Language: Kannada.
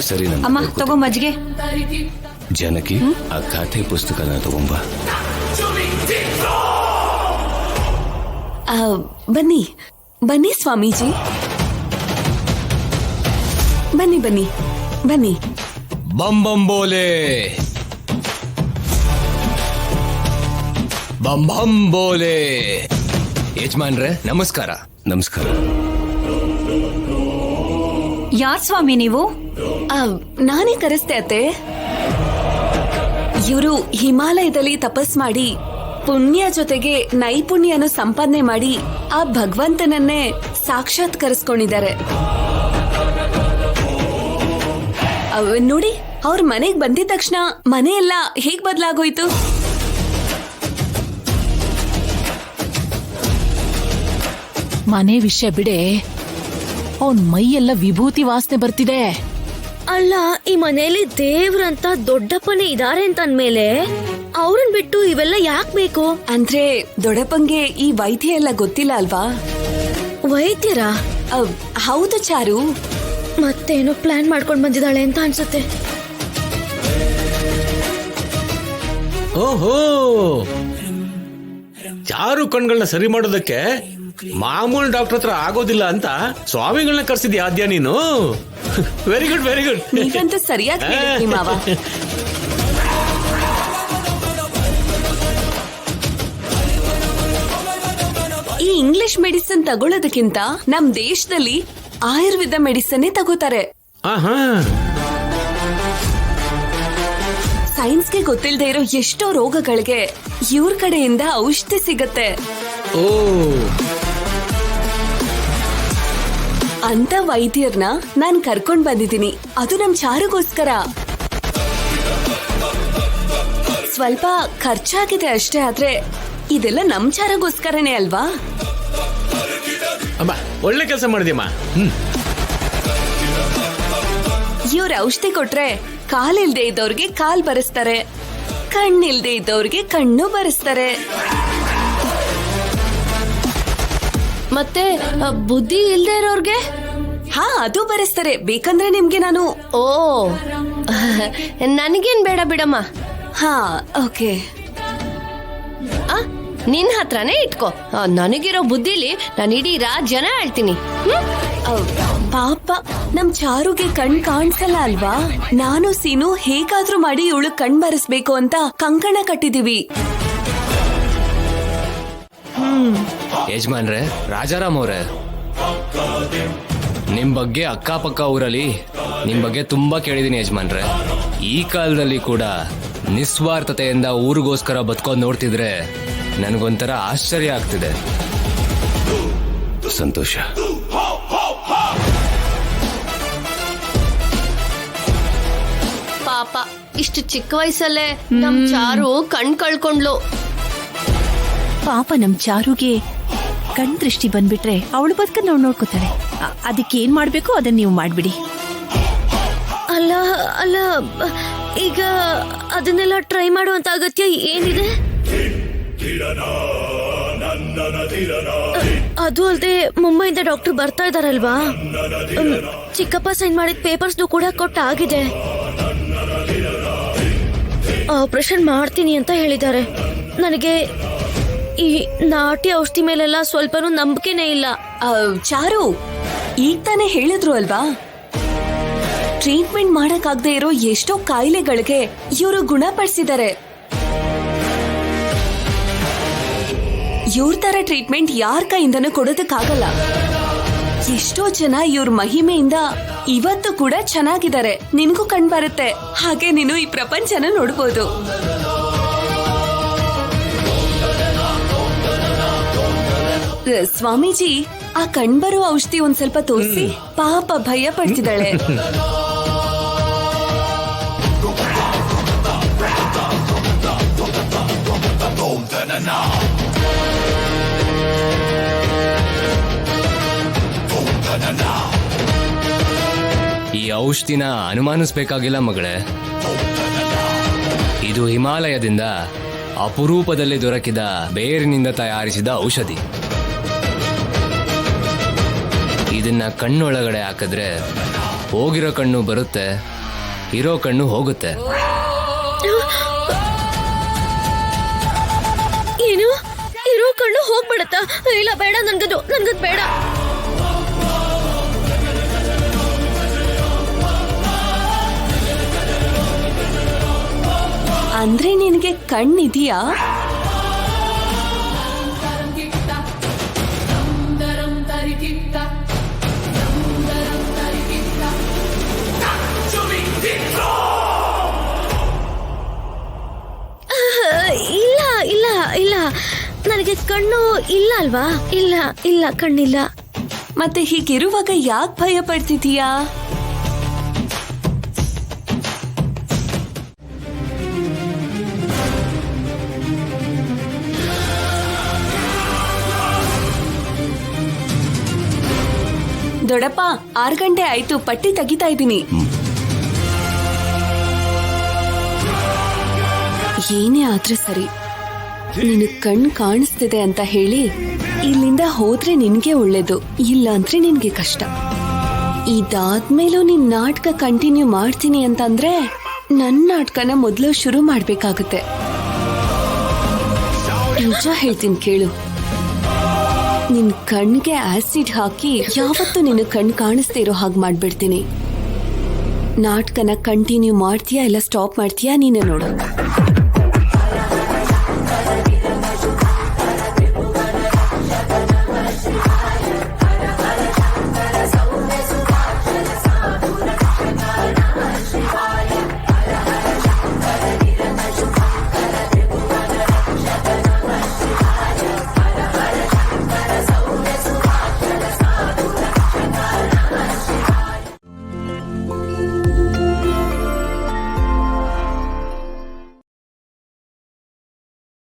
ಸರಿ ಅಮ್ಮ ತಗೋ ಮಜ್ಜಿಗೆ. ಜನಕಿ ಆ ಖಾತೆ ಪುಸ್ತಕನ ತಗೊಂಬ. ಬನ್ನಿ ಬನ್ನಿ ಸ್ವಾಮೀಜಿ, ಬನ್ನಿ ಬನ್ನಿ ಬನ್ನಿ. ಬಂ ಬಂ ಬೋಲೆ, ಬಂ ಬಂ ಬೋಲೆ. ಯಜಮಾನ್ರೆ ನಮಸ್ಕಾರ. ನಮಸ್ಕಾರ. ಯಾರ್ ಸ್ವಾಮಿ ನೀವು? ನಾನೇ ಕರೆಸ್ತೆ ಅತ್ತೆ. ಇವರು ಹಿಮಾಲಯದಲ್ಲಿ ತಪಸ್ ಮಾಡಿ ಪುಣ್ಯ ಜೊತೆಗೆ ನೈಪುಣ್ಯನ ಸಂಪಾದನೆ ಮಾಡಿ ಆ ಭಗವಂತನನ್ನೇ ಸಾಕ್ಷಾತ್ಕರಿಸ್ಕೊಂಡಿದ್ದಾರೆ. ನೋಡಿ, ಅವ್ರ ಮನೆಗ್ ಬಂದಿದ ತಕ್ಷಣ ಮನೆ ಎಲ್ಲ ಹೇಗ್ ಬದಲಾಗೋಯ್ತು. ಮನೆ ವಿಷಯ ಬಿಡೆ, ಅವನ್ ಮೈಯೆಲ್ಲ ವಿಭೂತಿ ವಾಸನೆ ಬರ್ತಿದೆ. ಅಲ್ಲ, ಈ ಮನೆಯಲ್ಲಿ ದೇವ್ರಂತ ದೊಡ್ಡಪ್ಪನೇ ಇದಾರೆ ಅಂತ ಅಂದ್ಮೇಲೆ ಅವ್ರನ್ ಬಿಟ್ಟು ಇವೆಲ್ಲ ಯಾಕೆ ಬೇಕು? ಅಂದ್ರೆ ದೊಡ್ಡಪ್ಪಂಗೆ ಈ ವೈದ್ಯ ಎಲ್ಲ ಗೊತ್ತಿಲ್ಲ ಅಲ್ವಾ? ವೈದ್ಯರ? ಹೌದು ಚಾರು, ಮತ್ತೇನೋ ಪ್ಲಾನ್ ಮಾಡ್ಕೊಂಡ್ ಬಂದಿದ್ದಾಳೆ ಅಂತ ಅನ್ಸುತ್ತೆ. ಓಹೋ, ಚಾರು ಕಣ್ಗಳನ್ನ ಸರಿ ಮಾಡೋದಕ್ಕೆ ಮಾಮೂಲು ಡಾಕ್ಟರ್ ಹತ್ರ ಆಗೋದಿಲ್ಲ ಅಂತ ಸ್ವಾಮಿಗಳನ್ನ ಕರ್ಸಿದ್ಯಾ ಆದ್ಯ ನೀನು? Very good very good. ನೀವಂತೂ ಸರಿಯಾಗಿ ಹೇಳಿದ್ರಿ ಮಾವ. ಈ ಇಂಗ್ಲಿಷ್ ಮೆಡಿಸಿನ್ ತಗೊಳ್ಳೋದಕ್ಕಿಂತ ನಮ್ ದೇಶದಲ್ಲಿ ಆಯುರ್ವೇದ ಮೆಡಿಸನ್ ತಗೋತಾರೆ. ಸೈನ್ಸ್ಗೆ ಗೊತ್ತಿಲ್ಲದೆ ಇರೋ ಎಷ್ಟೋ ರೋಗಗಳಿಗೆ ಇವ್ರ ಕಡೆಯಿಂದ ಔಷಧಿ ಸಿಗತ್ತೆ. ಓ, ಅಂತ ವೈದ್ಯರ್ನ ನಾನ್ ಕರ್ಕೊಂಡ್ ಬಂದಿದ್ದೀನಿ, ಅದು ನಮ್ ಚಾರುಗೋಸ್ಕರ. ಸ್ವಲ್ಪ ಖರ್ಚಾಗಿದೆ ಅಷ್ಟೇ, ಆದ್ರೆ ಇದೆಲ್ಲ ನಮ್ ಚಾರುಗೋಸ್ಕರನೇ ಅಲ್ವಾ? ಅಮ್ಮ ಒಳ್ಳೆ ಕೆಲಸ ಮಾಡಿದ್ಯಮ್ಮ. ಇವ್ರ ಔಷಧಿ ಕೊಟ್ರೆ ಕಾಲಿಲ್ದೆ ಇದ್ದವ್ರಿಗೆ ಕಾಲ್ ಬರೆಸ್ತಾರೆ, ಕಣ್ಣಿಲ್ದೆ ಇದ್ದವ್ರಿಗೆ ಕಣ್ಣು ಬರೆಸ್ತಾರೆ. ಮತ್ತೆ ಬುದ್ಧಿ ಇಲ್ದೇ ಇರೋರ್ಗೆ? ಹಾ, ಅದು ಬರೆಸ್ತಾರೆ. ಬೇಕಂದ್ರೆ ನಿಮ್ಗೆ ನಾನು. ಓ, ನನಗೇನ್ ಬೇಡ ಬಿಡಮ್ಮ. ಹಾ, ಓಕೆ. ನಿನ್ ಹತ್ರನೇ ಇಟ್ಕೋ. ನನಗಿರೋ ಬುದ್ಧಿಲಿ ನಾನು ಇಡೀ ರಾಜ್ಯನ ಹೇಳ್ತೀನಿ. ಪಾಪ, ನಮ್ ಚಾರುಗೆ ಕಣ್ ಕಾಣಿಸಲ್ಲ ಅಲ್ವಾ? ನಾನು ಸೀನು ಹೇಗಾದ್ರೂ ಮಾಡಿ ಇವಳು ಕಣ್ ಬರೆಸ್ಬೇಕು ಅಂತ ಕಂಕಣ ಕಟ್ಟಿದೀವಿ. ಯಜಮಾನ್ರೆ, ರಾಜಾರಾಮ್ ಅವ್ರೆ, ನಿಮ್ ಬಗ್ಗೆ ಅಕ್ಕಪಕ್ಕ ಊರಲ್ಲಿ ನಿಮ್ ಬಗ್ಗೆ ತುಂಬಾ ಕೇಳಿದೀನಿ ಯಜಮಾನ್ರೆ. ಈ ಕಾಲದಲ್ಲಿ ಕೂಡ ನಿಸ್ವಾರ್ಥತೆಯಿಂದ ಊರಿಗೋಸ್ಕರ ಬದುಕೋದ್ ನೋಡ್ತಿದ್ರೆ ನನಗೊಂಥರ ಆಶ್ಚರ್ಯ ಆಗ್ತಿದೆ. ಸಂತೋಷ. ಪಾಪ, ಇಷ್ಟು ಚಿಕ್ಕ ವಯಸ್ಸಲ್ಲೇ ನಮ್ ಚಾರು ಕಣ್ ಕಳ್ಕೊಂಡ್ಲು. ಪಾಪ ನಮ್ ಚಾರುಗೆ ಕಣ್ ದೃಷ್ಟಿ ಬಂದ್ಬಿಟ್ರೆ ಅವಳು ಬದುಕ ನಾವು ನೋಡ್ಕೋತಾಳೆ. ಅದಕ್ಕೆ ಏನ್ ಮಾಡ್ಬೇಕು ಅದನ್ನ ನೀವು ಮಾಡ್ಬಿಡಿ. ಅಲ್ಲ ಅಲ್ಲ, ಈಗ ಅದನ್ನೆಲ್ಲ ಟ್ರೈ ಮಾಡುವಂತ ಅಗತ್ಯ ಏನಿದೆ? ಅದು ಅಲ್ಲದೆ ಮುಂಬೈಯಿಂದ ಡಾಕ್ಟರ್ ಬರ್ತಾ ಇದಾರಲ್ವಾ? ಚಿಕ್ಕಪ್ಪ ಸೈನ್ ಮಾಡಿದ ಪೇಪರ್ಸ್ನು ಕೂಡ ಕೊಟ್ಟಾಗಿದೆ. ಆಪರೇಷನ್ ಮಾಡ್ತೀನಿ ಅಂತ ಹೇಳಿದ್ದಾರೆ. ನನಗೆ ಈ ನಾಟಿ ಔಷಧಿ ಮೇಲೆಲ್ಲ ಸ್ವಲ್ಪನೂ ನಂಬಿಕೆನೇ ಇಲ್ಲ. ಚಾರು, ಈಗ ತಾನೇ ಹೇಳಿದ್ರು ಅಲ್ವಾ, ಟ್ರೀಟ್ಮೆಂಟ್ ಮಾಡಕ್ಕಾಗದೆ ಇರೋ ಎಷ್ಟೋ ಕಾಯಿಲೆಗಳಿಗೆ ಇವರು ಗುಣಪಡಿಸಿದ್ದಾರೆ. ಇವ್ರ ತರ ಟ್ರೀಟ್ಮೆಂಟ್ ಯಾರ ಕೈಯಿಂದನೂ ಕೊಡೋದಕ್ಕಾಗಲ್ಲ. ಎಷ್ಟೋ ಜನ ಇವ್ರ ಮಹಿಮೆಯಿಂದ ಇವತ್ತು ಕೂಡ ಚೆನ್ನಾಗಿದ್ದಾರೆ. ನಿನ್ಗೂ ಕಣ್ ಬರುತ್ತೆ, ಹಾಗೆ ನೀನು ಈ ಪ್ರಪಂಚನ ನೋಡ್ಬೋದು. ಸ್ವಾಮೀಜಿ, ಆ ಕಣ್ಬರೋ ಔಷಧಿ ಒಂದ್ ಸ್ವಲ್ಪ ತೋರಿಸಿ. ಪಾಪ ಭಯ ಪಡ್ತಿದ್ದಾಳೆ. ಈ ಔಷಧಿನ ಅನುಮಾನಿಸ್ಬೇಕಾಗಿಲ್ಲ ಮಗಳೇ. ಇದು ಹಿಮಾಲಯದಿಂದ ಅಪರೂಪದಲ್ಲಿ ದೊರಕಿದ ಬೇರಿನಿಂದ ತಯಾರಿಸಿದ ಔಷಧಿ. ಇದನ್ನ ಕಣ್ಣೊಳಗಡೆ ಹಾಕಿದ್ರೆ ಹೋಗಿರೋ ಕಣ್ಣು ಬರುತ್ತೆ, ಇರೋ ಕಣ್ಣು ಹೋಗುತ್ತೆ. ಏನು ಇರೋ ಕಣ್ಣು ಹೋಗ್ಬಿಡತ್ತಾ? ಇಲ್ಲ ಬೇಡ, ನನ್ಗದು ಬೇಡ. ಅಂದ್ರೆ ನಿನಗೆ ಕಣ್ಣಿದೆಯಾ? ಇಲ್ಲ ಇಲ್ಲ ಇಲ್ಲ, ನನಗೆ ಕಣ್ಣು ಇಲ್ಲ ಅಲ್ವಾ? ಇಲ್ಲ ಇಲ್ಲ, ಕಣ್ಣಿಲ್ಲ. ಮತ್ತೆ ಹೀಗಿರುವಾಗ ಯಾಕೆ ಭಯ ಪಡ್ತಿದೀಯಾ? ದೊಡ್ಡಪ್ಪ, 6 ಗಂಟೆ ಆಯ್ತು, ಪಟ್ಟಿ ತೆಗಿತಾ ಇದ್ದೀನಿ. ಏನೇ ಆದ್ರೆ ಸರಿ, ನಿನ್ ಕಣ್ ಕಾಣಿಸ್ತಿದೆ ಅಂತ ಹೇಳಿ ಇಲ್ಲಿಂದ ಹೋದ್ರೆ ನಿನ್ಗೆ ಒಳ್ಳೇದು, ಇಲ್ಲ ಅಂದ್ರೆ ನಿನ್ಗೆ ಕಷ್ಟ. ಇದಾದ್ಮೇಲೂ ನಿನ್ ನಾಟಕ ಕಂಟಿನ್ಯೂ ಮಾಡ್ತೀನಿ ಅಂತಂದ್ರೆ ನನ್ ನಾಟಕನ ಮೊದ್ಲು ಶುರು ಮಾಡ್ಬೇಕಾಗುತ್ತೆ. ನಿಜ ಹೇಳ್ತೀನಿ ಕೇಳು, ನಿನ್ ಕಣ್ಗೆ ಆಸಿಡ್ ಹಾಕಿ ಯಾವತ್ತೂ ನಿನ್ನ ಕಣ್ ಕಾಣಿಸ್ದೇ ಇರೋ ಹಾಗೆ ಮಾಡ್ಬಿಡ್ತೀನಿ. ನಾಟಕನ ಕಂಟಿನ್ಯೂ ಮಾಡ್ತೀಯಾ ಇಲ್ಲ ಸ್ಟಾಪ್ ಮಾಡ್ತೀಯಾ ನೀನೇ ನೋಡು.